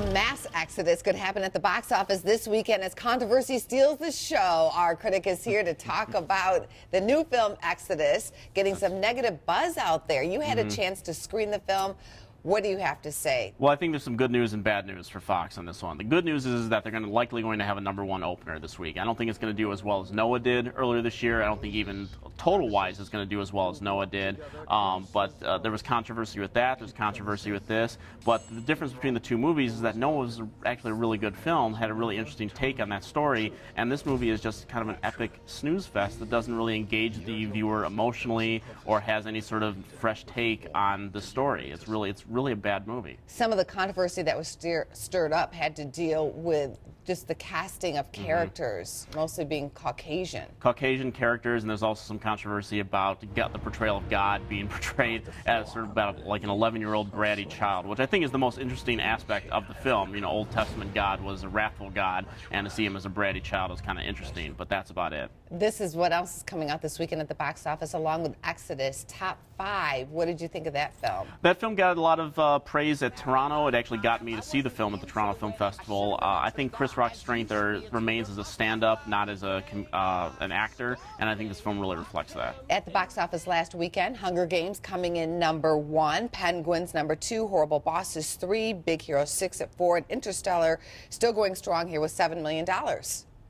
A mass exodus could happen at the box office this weekend as controversy steals the show. Our critic is here to talk about the new film Exodus, getting some negative buzz out there. You had a chance to screen the film. What do you have to say? Well, I think there's some good news and bad news for Fox on this one. The good news is that they're likely going to have a #1 opener this week. I don't think it's going to do as well as Noah did earlier this year. I don't think even total-wise it's going to do as well as Noah did. But there was controversy with that. There's controversy with this. But the difference between the two movies is that Noah was actually a really good film, had a really interesting take on that story, and this movie is just kind of an epic snooze fest that doesn't really engage the viewer emotionally or has any sort of fresh take on the story. It's really a bad movie. Some of the controversy that was stirred up had to deal with just the casting of characters, mostly being Caucasian. Caucasian characters, and there's also some controversy about the portrayal of God being portrayed as sort of about like an 11-year-old bratty child, which I think is the most interesting aspect of the film. You know, Old Testament God was a wrathful God, and to see him as a bratty child is kind of interesting, but that's about it. This is what else is coming out this weekend at the box office, along with Exodus, top 5. What did you think of that film? That film got a lot of praise at Toronto. It actually got me to see the film at the Toronto Film Festival. I think Chris Rock's strength remains as a stand-up, not as an actor, and I think this film really reflects that. At the box office last weekend, Hunger Games coming in #1, Penguins #2, Horrible Bosses 3, Big Hero 6 at 4, and Interstellar still going strong here with $7 million.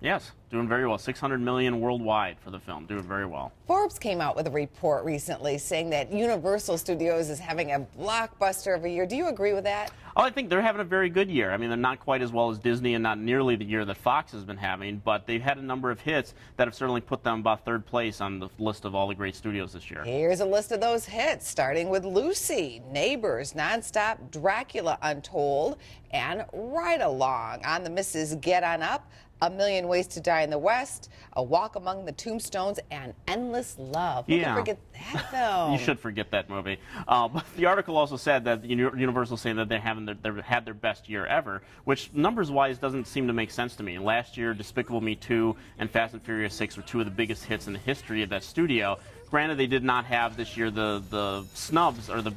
Yes, doing very well. $600 million worldwide for the film, doing very well. Forbes came out with a report recently saying that Universal Studios is having a blockbuster of a year. Do you agree with that? Oh, I think they're having a very good year. I mean, they're not quite as well as Disney and not nearly the year that Fox has been having, but they've had a number of hits that have certainly put them about 3rd place on the list of all the great studios this year. Here's a list of those hits, starting with Lucy, Neighbors, Nonstop, Dracula Untold, and Ride Along. On the Mrs. Get On Up, A Million Ways to Die in the West, A Walk Among the Tombstones, and Endless Love. Who can forget that film? You should forget that movie. But the article also said that Universal saying that they've had their best year ever, which numbers-wise doesn't seem to make sense to me. Last year, Despicable Me 2 and Fast and Furious 6 were two of the biggest hits in the history of that studio. Granted, they did not have this year the snubs or the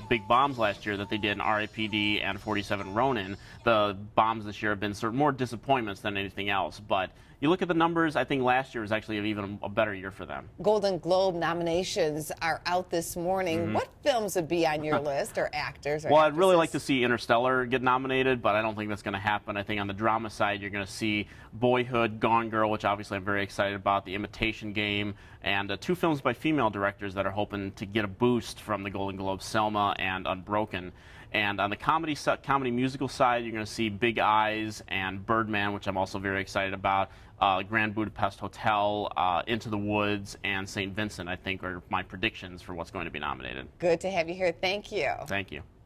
big bombs last year that they did in R.I.P.D. and 47 Ronin. The bombs this year have been sort of more disappointments than anything else. But you look at the numbers, I think last year was actually even a better year for them. Golden Globe nominations are out this morning. What films would be on your list, or actors? Or well, I'd really like to see Interstellar get nominated, but I don't think that's going to happen. I think on the drama side, you're going to see Boyhood, Gone Girl, which obviously I'm very excited about, The Imitation Game, and 2 films by female directors that are hoping to get a boost from the Golden Globes, Selma and Unbroken. And on the comedy musical side, you're going to see Big Eyes and Birdman, which I'm also very excited about. Grand Budapest Hotel, Into the Woods, and St. Vincent, I think, are my predictions for what's going to be nominated. Good to have you here. Thank you. Thank you.